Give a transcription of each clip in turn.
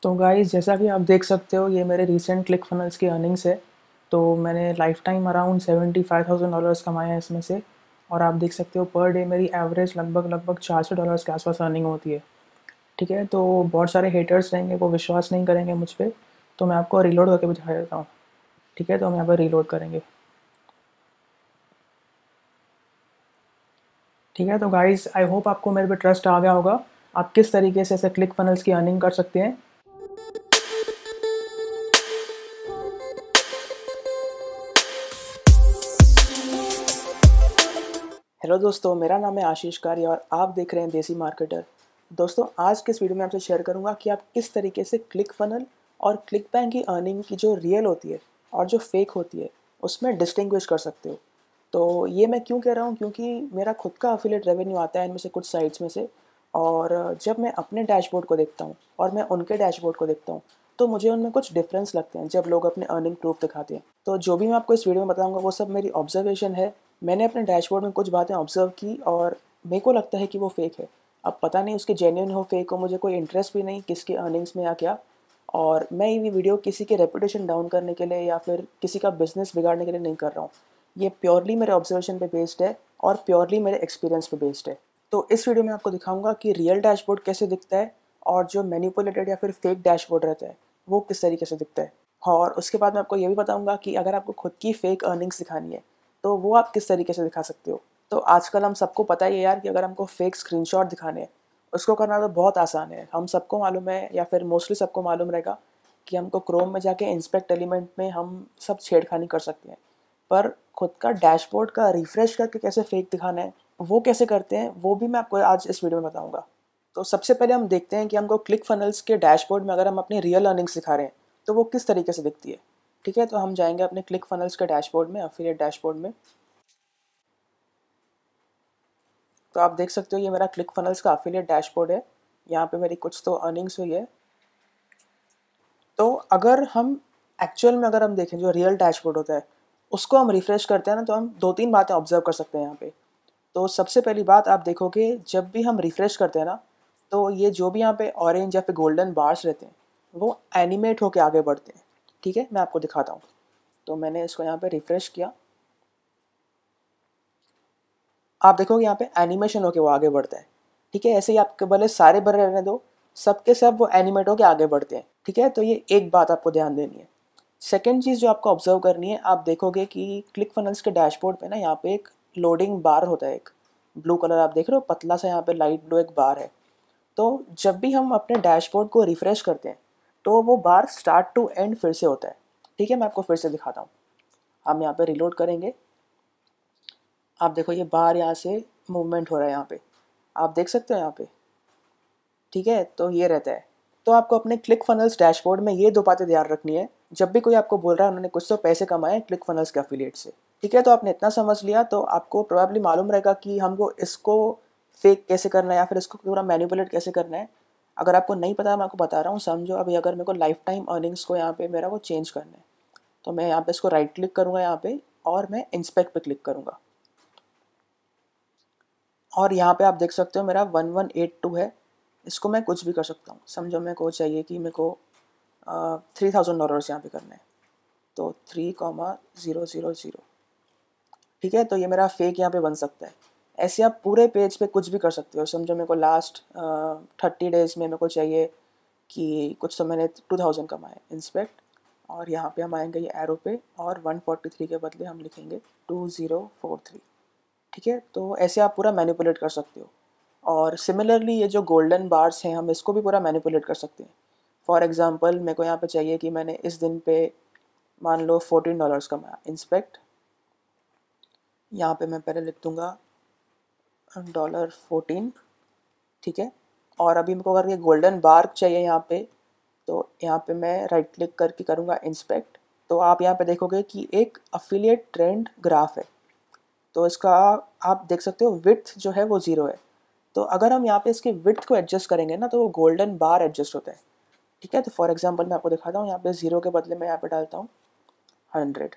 तो गाइस जैसा कि आप देख सकते हो ये मेरे रीसेंट क्लिक फनल्स की अर्निंग्स है। तो मैंने लाइफ टाइम अराउंड $75,000 कमाए हैं इसमें से। और आप देख सकते हो पर डे मेरी एवरेज लगभग लगभग $400 के आसपास अर्निंग होती है। ठीक है, तो बहुत सारे हेटर्स रहेंगे, वो विश्वास नहीं करेंगे मुझ पर। तो मैं आपको रीलोड करके भी दिखा देता हूँ। ठीक है, तो हम यहाँ पर रीलोड करेंगे। ठीक है, तो गाइस आई होप आपको मेरे पे ट्रस्ट आ गया होगा। आप किस तरीके से ऐसे क्लिक फनल्स की अर्निंग कर सकते हैं। हेलो दोस्तों, मेरा नाम है आशीष कारी और आप देख रहे हैं देसी मार्केटर। दोस्तों, आज के इस वीडियो में आपसे शेयर करूंगा कि आप किस तरीके से क्लिक फनल और क्लिक बैंक की अर्निंग की जो रियल होती है और जो फेक होती है उसमें डिस्टिंग्विश कर सकते हो। तो ये मैं क्यों कह रहा हूँ, क्योंकि मेरा खुद का अफिलिएट रेवेन्यू आता है इनमें से कुछ साइट्स में से। और जब मैं अपने डैशबोर्ड को देखता हूँ और मैं उनके डैशबोर्ड को देखता हूँ तो मुझे उनमें कुछ डिफरेंस लगते हैं जब लोग अपने अर्निंग प्रूफ दिखाते हैं। तो जो भी मैं आपको इस वीडियो में बताऊंगा वो सब मेरी ऑब्जर्वेशन है। मैंने अपने डैशबोर्ड में कुछ बातें ऑब्जर्व की और मेरे को लगता है कि वो फेक है। अब पता नहीं उसके जेन्युइन हो फेक हो, मुझे कोई इंटरेस्ट भी नहीं किसकी अर्निंग्स में या क्या। और मैं ये वीडियो किसी के रेपुटेशन डाउन करने के लिए या फिर किसी का बिजनेस बिगाड़ने के लिए नहीं कर रहा हूँ। ये प्योरली मेरे ऑब्जर्वेशन पे बेस्ड है और प्योरली मेरे एक्सपीरियंस पे बेस्ड है। तो इस वीडियो में आपको दिखाऊंगा कि रियल डैशबोर्ड कैसे दिखता है और जो मैनिपुलेटेड या फिर फेक डैशबोर्ड रहता है वो किस तरीके से दिखता है। और उसके बाद मैं आपको ये भी बताऊंगा कि अगर आपको खुद की फेक अर्निंग्स दिखानी है तो वो आप किस तरीके से दिखा सकते हो। तो आजकल हम सबको पता ही है यार कि अगर हमको फेक स्क्रीनशॉट दिखाने हैं उसको करना तो बहुत आसान है। हम सबको मालूम है या फिर मोस्टली सबको मालूम रहेगा कि हमको क्रोम में जाके इंस्पेक्ट एलिमेंट में हम सब छेड़खानी कर सकते हैं। पर खुद का डैशबोर्ड का रिफ्रेश करके कैसे फेक दिखाना है, वो कैसे करते हैं, वो भी मैं आपको आज इस वीडियो में बताऊंगा। तो सबसे पहले हम देखते हैं कि हमको क्लिक फनल्स के डैशबोर्ड में अगर हम अपनी रियल अर्निंग्स दिखा रहे हैं तो वो किस तरीके से दिखती है। ठीक है, तो हम जाएंगे अपने क्लिक फनल्स के डैशबोर्ड में, अफिलिएट डैशबोर्ड में। तो आप देख सकते हो ये मेरा क्लिक फनल्स का अफिलिएट डैशबोर्ड है। यहाँ पे मेरी कुछ तो अर्निंग्स हुई है। तो अगर हम एक्चुअल में अगर हम देखें जो रियल डैशबोर्ड होता है उसको हम रिफ्रेश करते हैं ना, तो हम दो तीन बातें ऑब्जर्व कर सकते हैं यहाँ पे। तो सबसे पहली बात आप देखोगे, जब भी हम रिफ्रेश करते हैं ना तो ये जो भी यहाँ पे ऑरेंज या फिर गोल्डन बार्स रहते हैं वो एनिमेट होके आगे बढ़ते हैं। ठीक है, मैं आपको दिखाता हूँ। तो मैंने इसको यहाँ पे रिफ्रेश किया। आप देखोगे यहाँ पे एनिमेशन होके वो आगे बढ़ता है। ठीक है, ऐसे ही आपके भले सारे भरे रहने दो, सबके सब वो एनिमेट होके आगे बढ़ते हैं। ठीक है, तो ये एक बात आपको ध्यान देनी है। सेकेंड चीज़ जो आपको ऑब्जर्व करनी है, आप देखोगे कि क्लिक फनल्स के डैशबोर्ड पे ना यहाँ पे एक लोडिंग बार होता है। एक ब्लू कलर आप देख रहे हो, पतला सा यहाँ पे लाइट ब्लू एक बार है। तो जब भी हम अपने डैशबोर्ड को रिफ्रेश करते हैं तो वो बार स्टार्ट टू एंड फिर से होता है। ठीक है, मैं आपको फिर से दिखाता हूँ। हम यहाँ पे रिलोड करेंगे। आप देखो ये बार यहाँ से मूवमेंट हो रहा है यहाँ पे, आप देख सकते हो यहाँ पे। ठीक है, तो ये रहता है। तो आपको अपने क्लिक फनल्स डैशबोर्ड में ये दो बातें ध्यान रखनी है जब भी कोई आपको बोल रहा है उन्होंने कुछ तो पैसे कमाए क्लिक फनल्स के अफिलिएट से। ठीक है, तो आपने इतना समझ लिया तो आपको प्रोबेबली मालूम रहेगा कि हमको इसको फेक कैसे करना है या फिर इसको पूरा मैनिपुलेट कैसे करना है। अगर आपको नहीं पता मैं आपको बता रहा हूँ, समझो अभी अगर मेरे को लाइफ टाइम अर्निंग्स को यहाँ पे मेरा वो चेंज करना है तो मैं यहाँ पे इसको राइट क्लिक करूँगा यहाँ पे और मैं इंस्पेक्ट पे क्लिक करूँगा। और यहाँ पे आप देख सकते हो मेरा 1182 है। इसको मैं कुछ भी कर सकता हूँ। समझो मेरे को चाहिए कि मेरे को $3000 यहाँ पे करना है, तो 3,000। ठीक है, तो ये मेरा फेक यहाँ पे बन सकता है। ऐसे आप पूरे पेज पे कुछ भी कर सकते हो। समझो मेरे को लास्ट 30 डेज में मेरे को चाहिए कि कुछ तो मैंने 2000 कमाए, इंस्पेक्ट। और यहाँ पे हम आएंगे ये एरो पे और 143 के बदले हम लिखेंगे 2043। ठीक है, तो ऐसे आप पूरा मैनिपुलेट कर सकते हो। और सिमिलरली ये जो गोल्डन बार्स हैं हम इसको भी पूरा मैनिपुलेट कर सकते हैं। फॉर एग्जांपल मेरे को यहाँ पे चाहिए कि मैंने इस दिन पे मान लो $14 कमाया, इंस्पेक्ट। यहाँ पे मैं पहले लिख दूँगा $14। ठीक है, और अभी मेरे को अगर ये गोल्डन बार चाहिए यहाँ पे तो यहाँ पे मैं राइट क्लिक करके करूँगा इंस्पेक्ट। तो आप यहाँ पे देखोगे कि एक अफिलिएट ट्रेंड ग्राफ है। तो इसका आप देख सकते हो विड्थ जो है वो 0 है। तो अगर हम यहाँ पे इसके विड्थ को एडजस्ट करेंगे ना तो वो गोल्डन बार एडजस्ट होता है। ठीक है, तो फॉर एग्जांपल मैं आपको दिखाता हूँ। यहाँ पे 0 के बदले मैं यहाँ पे डालता हूँ 100।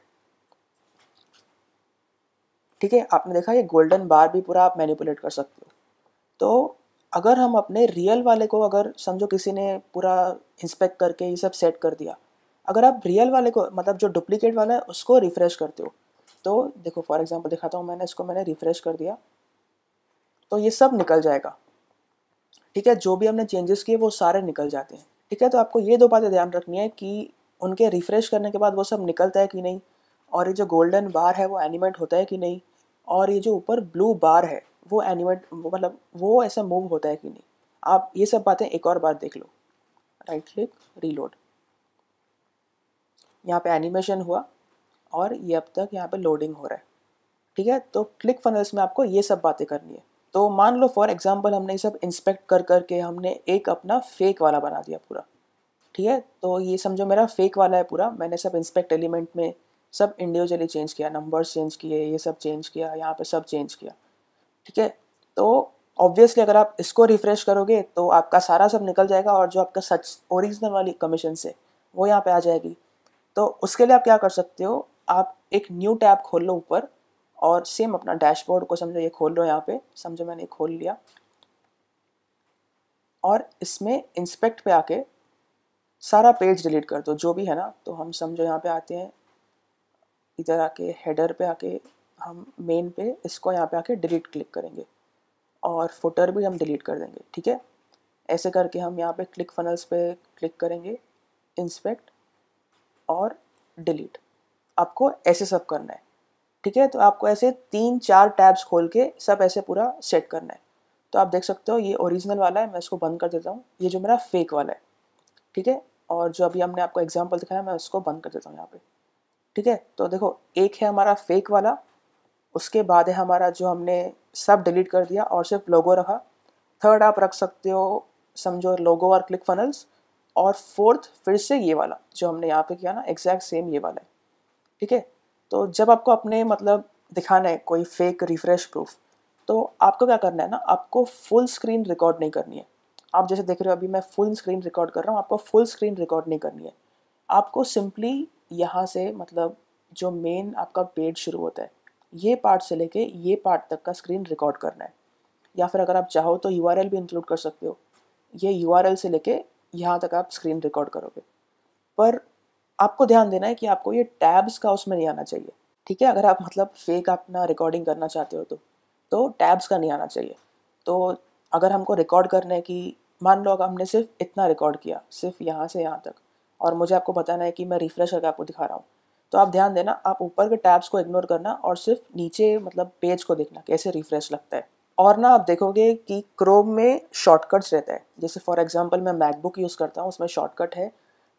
ठीक है, आपने देखा ये गोल्डन बार भी पूरा आप मैनिपुलेट कर सकते हो। तो अगर हम अपने रियल वाले को, अगर समझो किसी ने पूरा इंस्पेक्ट करके ये सब सेट कर दिया, अगर आप रियल वाले को मतलब जो डुप्लीकेट वाला है उसको रिफ़्रेश करते हो, तो देखो फॉर एग्जांपल दिखाता हूँ, मैंने रिफ़्रेश कर दिया तो ये सब निकल जाएगा। ठीक है, जो भी हमने चेंजेस किए वो सारे निकल जाते हैं। ठीक है, तो आपको ये 2 बातें ध्यान रखनी है कि उनके रिफ़्रेश करने के बाद वो सब निकलता है कि नहीं, और ये जो गोल्डन बार है वो एनिमेट होता है कि नहीं, और ये जो ऊपर ब्लू बार है वो एनिमेट मतलब वो ऐसा मूव होता है कि नहीं। आप ये सब बातें एक और बार देख लो। राइट क्लिक, रीलोड, यहाँ पे एनिमेशन हुआ और ये अब तक यहाँ पे लोडिंग हो रहा है। ठीक है, तो क्लिक फनल्स में आपको ये सब बातें करनी है। तो मान लो फॉर एग्जांपल हमने ये सब इंस्पेक्ट कर करके हमने एक अपना फेक वाला बना दिया पूरा। ठीक है, तो ये समझो मेरा फेक वाला है पूरा, मैंने सब इंस्पेक्ट एलिमेंट में सब इंडिविजुअली चेंज किया, नंबर्स चेंज किए, ये सब चेंज किया, यहाँ पे सब चेंज किया। ठीक है, तो ऑब्वियसली अगर आप इसको रिफ़्रेश करोगे तो आपका सारा सब निकल जाएगा और जो आपका सच ओरिजिनल वाली कमीशन से वो यहाँ पे आ जाएगी। तो उसके लिए आप क्या कर सकते हो, आप एक न्यू टैब खोल लो ऊपर और सेम अपना डैशबोर्ड को समझो ये खोल लो, यहाँ पे समझो मैंने खोल लिया और इसमें इंस्पेक्ट पे आके सारा पेज डिलीट कर दो जो भी है ना। तो हम समझो यहाँ पे आते हैं, इधर आके हेडर पे आके हम मेन पे इसको यहाँ पे आके डिलीट क्लिक करेंगे और फुटर भी हम डिलीट कर देंगे। ठीक है, ऐसे करके हम यहाँ पे क्लिक फनल्स पे क्लिक करेंगे, इंस्पेक्ट और डिलीट, आपको ऐसे सब करना है। ठीक है, तो आपको ऐसे 3-4 टैब्स खोल के सब ऐसे पूरा सेट करना है। तो आप देख सकते हो ये ओरिजिनल वाला है, मैं इसको बंद कर देता हूँ, ये जो मेरा फेक वाला है। ठीक है, और जो अभी हमने आपको एग्जांपल दिखाया मैं उसको बंद कर देता हूँ यहाँ पे। ठीक है, तो देखो एक है हमारा फेक वाला, उसके बाद है हमारा जो हमने सब डिलीट कर दिया और सिर्फ लोगो रखा। थर्ड आप रख सकते हो समझो लोगो और क्लिक फनल्स, और फोर्थ फिर से ये वाला जो हमने यहाँ पे किया ना, एग्जैक्ट सेम ये वाला है। ठीक है, तो जब आपको अपने मतलब दिखाना है कोई फेक रिफ्रेश प्रूफ, तो आपको क्या करना है ना, आपको फुल स्क्रीन रिकॉर्ड नहीं करनी है। आप जैसे देख रहे हो अभी मैं फुल स्क्रीन रिकॉर्ड कर रहा हूँ, आपको फुल स्क्रीन रिकॉर्ड नहीं करनी है। आपको सिंपली यहाँ से मतलब जो मेन आपका पेज शुरू होता है ये पार्ट से लेके ये पार्ट तक का स्क्रीन रिकॉर्ड करना है। या फिर अगर आप चाहो तो यूआरएल भी इंक्लूड कर सकते हो, ये यूआरएल से लेके यहाँ तक आप स्क्रीन रिकॉर्ड करोगे। पर आपको ध्यान देना है कि आपको ये टैब्स का उसमें नहीं आना चाहिए। ठीक है, अगर आप मतलब फेक अपना रिकॉर्डिंग करना चाहते हो तो टैब्स का नहीं आना चाहिए। तो अगर हमको रिकॉर्ड करना है कि मान लो अगर हमने सिर्फ इतना रिकॉर्ड किया, सिर्फ यहाँ से यहाँ तक, और मुझे आपको बताना है कि मैं रिफ्रेश करके आपको दिखा रहा हूँ, तो आप ध्यान देना, आप ऊपर के टैब्स को इग्नोर करना और सिर्फ नीचे मतलब पेज को देखना कैसे रिफ्रेश लगता है। और ना आप देखोगे कि क्रोम में शॉर्टकट्स रहता है, जैसे फॉर एग्जांपल मैं मैकबुक यूज़ करता हूँ, उसमें शॉर्टकट है,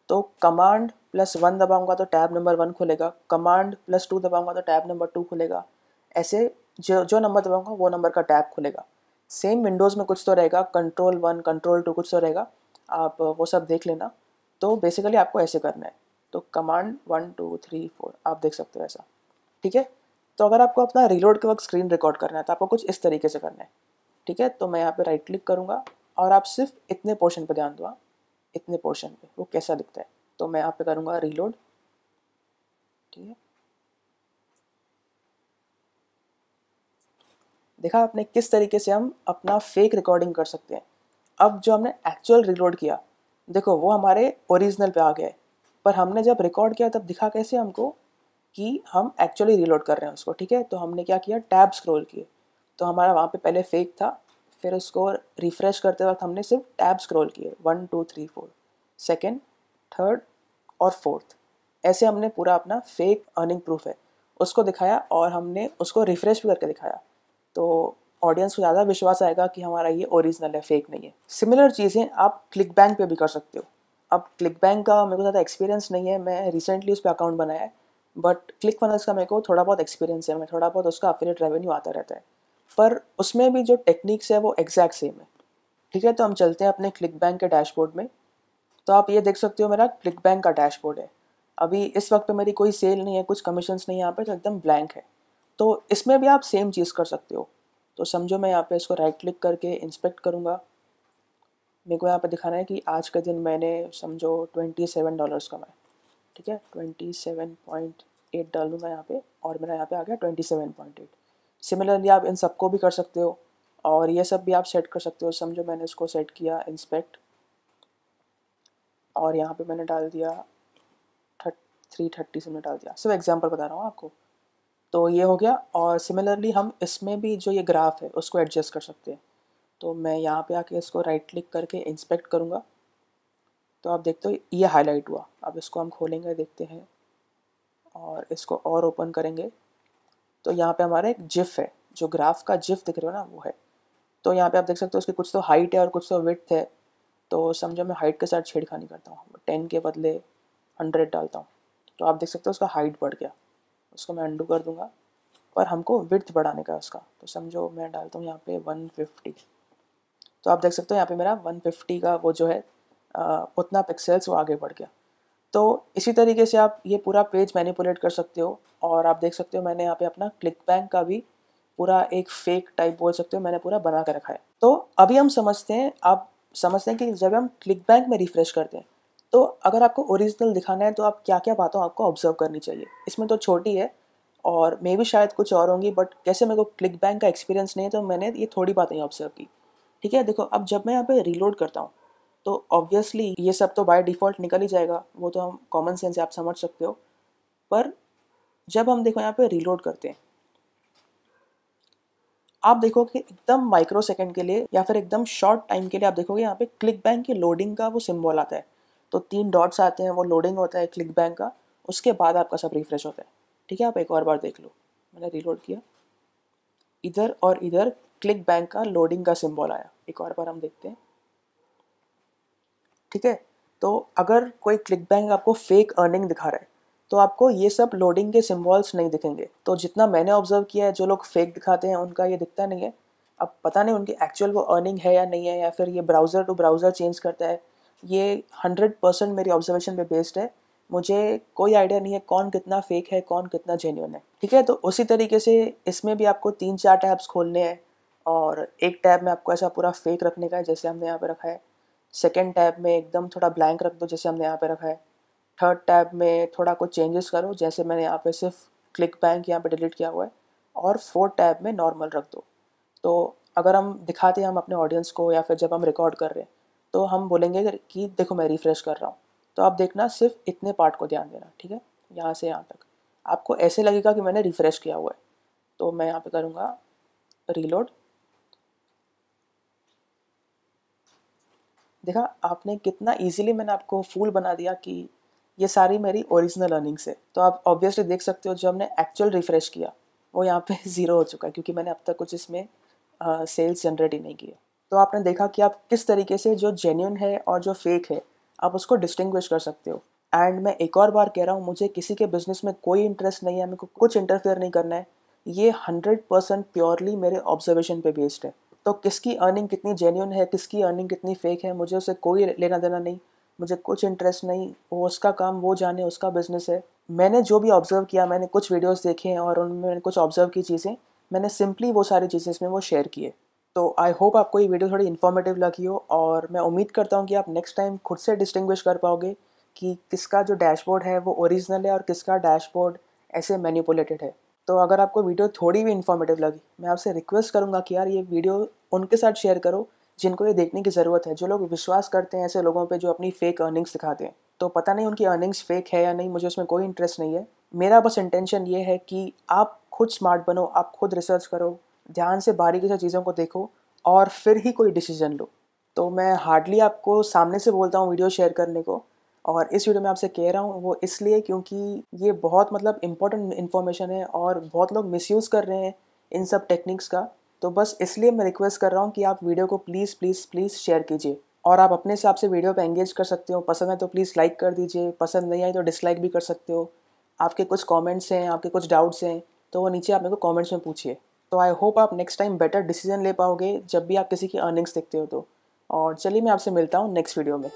तो कमांड प्लस 1 दबाऊंगा तो टैब नंबर 1 खुलेगा, कमांड प्लस 2 दबाऊंगा तो टैब नंबर 2 खुलेगा, ऐसे जो जो नंबर दबाऊंगा वो नंबर का टैब खुलेगा। सेम विंडोज़ में कुछ तो रहेगा, कंट्रोल 1 कंट्रोल 2 कुछ तो रहेगा, आप वो सब देख लेना। तो बेसिकली आपको ऐसे करना है, तो कमांड 1 2 3 4 आप देख सकते हो ऐसा। ठीक है, तो अगर आपको अपना रीलोड के वक्त स्क्रीन रिकॉर्ड करना है तो आपको कुछ इस तरीके से करना है। ठीक है, तो मैं यहाँ पे राइट क्लिक करूँगा और आप सिर्फ इतने पोर्शन पे ध्यान दो, इतने पोर्शन पे वो कैसा दिखता है। तो मैं यहाँ पे करूँगा रीलोड। ठीक है, देखा आपने किस तरीके से हम अपना फेक रिकॉर्डिंग कर सकते हैं। अब जो हमने एक्चुअल रीलोड किया, देखो वो हमारे ओरिजिनल पे आ गया है, पर हमने जब रिकॉर्ड किया तब दिखा कैसे हमको कि हम एक्चुअली रीलोड कर रहे हैं उसको। ठीक है, तो हमने क्या किया, टैब स्क्रॉल किए, तो हमारा वहाँ पे पहले फेक था, फिर उसको रिफ्रेश करते वक्त हमने सिर्फ टैब स्क्रॉल किए 1 2 3 4, सेकेंड, थर्ड और फोर्थ, ऐसे हमने पूरा अपना फेक अर्निंग प्रूफ है उसको दिखाया और हमने उसको रिफ्रेश भी करके दिखाया। तो ऑडियंस को ज़्यादा विश्वास आएगा कि हमारा ये ओरिजिनल है, फेक नहीं है। सिमिलर चीज़ें आप क्लिक बैंक पे भी कर सकते हो। अब क्लिक बैंक का मेरे को ज़्यादा एक्सपीरियंस नहीं है, मैं रिसेंटली उस पर अकाउंट बनाया है, बट क्लिक फनल्स का मेरे को थोड़ा बहुत एक्सपीरियंस है, मैं थोड़ा बहुत उसका अफिलिएट रेवेन्यू आता रहता है, पर उसमें भी जो टेक्निक्स है वो एग्जैक्ट सेम है। ठीक है, तो हम चलते हैं अपने क्लिक बैंक के डैशबोर्ड में। तो आप ये देख सकते हो मेरा क्लिक बैंक का डैशबोर्ड है। अभी इस वक्त पे मेरी कोई सेल नहीं है, कुछ कमीशंस नहीं है यहाँ पे, तो एकदम ब्लैंक है। तो इसमें भी आप सेम चीज़ कर सकते हो। तो समझो मैं यहाँ पे इसको राइट क्लिक करके इंस्पेक्ट करूँगा, मेरे को यहाँ पे दिखाना है कि आज के दिन मैंने समझो $27 कमाए। ठीक है, 27.8 डालूंगा यहाँ पे और मेरा यहाँ पे आ गया 27.8। सिमिलरली आप इन सबको भी कर सकते हो और ये सब भी आप सेट कर सकते हो। समझो मैंने इसको सेट किया इंस्पेक्ट, और यहाँ पे मैंने डाल दिया 330 से मैंने डाल दिया, सिर्फ एग्जांपल बता रहा हूँ आपको। तो ये हो गया। और सिमिलरली हम इसमें भी जो ये ग्राफ है उसको एडजस्ट कर सकते हैं। तो मैं यहाँ पे आके इसको राइट क्लिक करके इंस्पेक्ट करूँगा, तो आप देखते हो ये हाईलाइट हुआ। अब इसको हम खोलेंगे, देखते हैं, और इसको और ओपन करेंगे तो यहाँ पे हमारा एक जिफ है, जो ग्राफ का जिफ दिख रहे हो ना वो है। तो यहाँ पे आप देख सकते हो उसकी कुछ तो हाइट है और कुछ तो विड्थ है। तो समझो मैं हाइट के साथ छेड़खानी करता हूँ, 10 के बदले 100 डालता हूँ, तो आप देख सकते हो उसका हाइट बढ़ गया। उसको मैं अंडू कर दूँगा, पर हमको विड्थ बढ़ाने का है उसका। तो समझो मैं डालता हूँ यहाँ पे 150, तो आप देख सकते हो यहाँ पे मेरा 150 का वो जो है उतना पिक्सेल्स वो आगे बढ़ गया। तो इसी तरीके से आप ये पूरा पेज मैनिपुलेट कर सकते हो। और आप देख सकते हो मैंने यहाँ पे अपना क्लिक बैंक का भी पूरा एक फेक टाइप बोल सकते हो मैंने पूरा बना कर रखा है। तो अभी हम समझते हैं, आप समझते हैं कि जब हम क्लिक बैंक में रिफ्रेश करते हैं तो अगर आपको ओरिजिनल दिखाना है तो आप क्या क्या बातों आपको ऑब्जर्व करनी चाहिए। इसमें तो छोटी है और मे भी शायद कुछ और होंगी, बट कैसे मेरे को क्लिक बैंक का एक्सपीरियंस नहीं है तो मैंने ये थोड़ी बातें ऑब्जर्व की। ठीक है, देखो अब जब मैं यहाँ पे रीलोड करता हूँ तो ऑब्वियसली ये सब तो बाय डिफ़ॉल्ट निकल ही जाएगा, वो तो हम कॉमन सेंस से आप समझ सकते हो। पर जब हम देखो यहाँ पे रीलोड करते हैं, आप देखो कि एकदम माइक्रो सेकंड के लिए या फिर एकदम शॉर्ट टाइम के लिए आप देखोगे यहाँ पे क्लिक बैंक की लोडिंग का वो सिंबल आता है। तो 3 डॉट्स आते हैं, वो लोडिंग होता है क्लिक बैंक का, उसके बाद आपका सब रिफ्रेश होता है। ठीक है, आप एक और बार देख लो, मैंने रीलोड किया, इधर और इधर क्लिक बैंक का लोडिंग का सिंबल आया। एक और बार हम देखते हैं। ठीक है, तो अगर कोई क्लिक बैंक आपको फेक अर्निंग दिखा रहा है तो आपको ये सब लोडिंग के सिंबल्स नहीं दिखेंगे। तो जितना मैंने ऑब्जर्व किया है, जो लोग फेक दिखाते हैं उनका ये दिखता नहीं है। अब पता नहीं उनकी एक्चुअल वो अर्निंग है या नहीं है, या फिर ये ब्राउज़र टू ब्राउज़र चेंज करता है। ये 100% मेरी ऑब्जर्वेशन पे बेस्ड है। मुझे कोई आइडिया नहीं है कौन कितना फेक है कौन कितना जेन्युइन है। ठीक है, तो उसी तरीके से इसमें भी आपको 3-4 टैब्स खोलने हैं, और एक टैब में आपको ऐसा पूरा फेक रखने का है जैसे हमने यहाँ पे रखा है। सेकेंड टैब में एकदम थोड़ा ब्लैंक रख दो जैसे हमने यहाँ पे रखा है। थर्ड टैब में थोड़ा कुछ चेंजेस करो जैसे मैंने यहाँ पे सिर्फ क्लिक बैंक यहाँ पे डिलीट किया हुआ है। और फोर्थ टैब में नॉर्मल रख दो। तो अगर हम दिखाते हैं हम अपने ऑडियंस को, या फिर जब हम रिकॉर्ड कर रहे हैं तो हम बोलेंगे कि देखो मैं रिफ़्रेश कर रहा हूँ, तो आप देखना सिर्फ इतने पार्ट को ध्यान देना। ठीक है, यहाँ से यहाँ तक आपको ऐसे लगेगा कि मैंने रिफ़्रेश किया हुआ है। तो मैं यहाँ पे करूँगा रीलोड। देखा आपने कितना इजीली मैंने आपको फूल बना दिया कि ये सारी मेरी ओरिजिनल अर्निंग्स है। तो आप ऑब्वियसली देख सकते हो जो हमने एक्चुअल रिफ़्रेश किया वो यहाँ पे ज़ीरो हो चुका है, क्योंकि मैंने अब तक कुछ इसमें सेल्स जनरेट ही नहीं किए। तो आपने देखा कि आप किस तरीके से जो जेन्युइन है और जो फेक है आप उसको डिस्टिंग्विश कर सकते हो। एंड मैं एक और बार कह रहा हूँ, मुझे किसी के बिजनेस में कोई इंटरेस्ट नहीं है, मेरे को कुछ इंटरफेयर नहीं करना है। ये 100% प्योरली मेरे ऑब्जर्वेशन पे बेस्ड है। तो किसकी अर्निंग कितनी जेन्युइन है, किसकी अर्निंग कितनी फेक है, मुझे उससे कोई लेना देना नहीं। मुझे कुछ इंटरेस्ट नहीं, वो उसका काम वो जाने, उसका बिजनेस है। मैंने जो भी ऑब्जर्व किया, मैंने कुछ वीडियोस देखे हैं और उनमें मैंने कुछ ऑब्जर्व की चीज़ें, मैंने सिंपली वो सारी चीज़ें इसमें वो शेयर किए। तो आई होप आपको ये वीडियो थोड़ी इन्फॉर्मेटिव लगी हो, और मैं उम्मीद करता हूँ कि आप नेक्स्ट टाइम खुद से डिस्टिंग्विश कर पाओगे कि किसका जो डैशबोर्ड है वो ओरिजिनल है और किसका डैशबोर्ड ऐसे मैनिपुलेटेड है। तो अगर आपको वीडियो थोड़ी भी इन्फॉर्मेटिव लगी, मैं आपसे रिक्वेस्ट करूँगा कि यार ये वीडियो उनके साथ शेयर करो जिनको ये देखने की ज़रूरत है, जो लोग विश्वास करते हैं ऐसे लोगों पे जो अपनी फेक अर्निंग्स दिखाते हैं। तो पता नहीं उनकी अर्निंग्स फेक है या नहीं, मुझे उसमें कोई इंटरेस्ट नहीं है। मेरा बस इंटेंशन ये है कि आप खुद स्मार्ट बनो, आप खुद रिसर्च करो, ध्यान से बारीकी से चीज़ों को देखो और फिर ही कोई डिसीजन लो। तो मैं हार्डली आपको सामने से बोलता हूँ वीडियो शेयर करने को, और इस वीडियो में आपसे कह रहा हूँ वो इसलिए क्योंकि ये बहुत मतलब इम्पोर्टेंट इन्फॉर्मेशन है और बहुत लोग मिसयूज़ कर रहे हैं इन सब टेक्निक्स का। तो बस इसलिए मैं रिक्वेस्ट कर रहा हूँ कि आप वीडियो को प्लीज़ प्लीज़ प्लीज़ शेयर कीजिए, और आप अपने हिसाब से वीडियो पे एंगेज कर सकते हो। पसंद है तो प्लीज़ लाइक कर दीजिए, पसंद नहीं आई तो डिसलाइक भी कर सकते हो। आपके कुछ कमेंट्स हैं, आपके कुछ डाउट्स हैं, तो वो नीचे आप मेरे को कमेंट्स में पूछिए। तो आई होप आप नेक्स्ट टाइम बेटर डिसीजन ले पाओगे जब भी आप किसी की अर्निंग्स देखते हो तो। और चलिए मैं आपसे मिलता हूँ नेक्स्ट वीडियो में।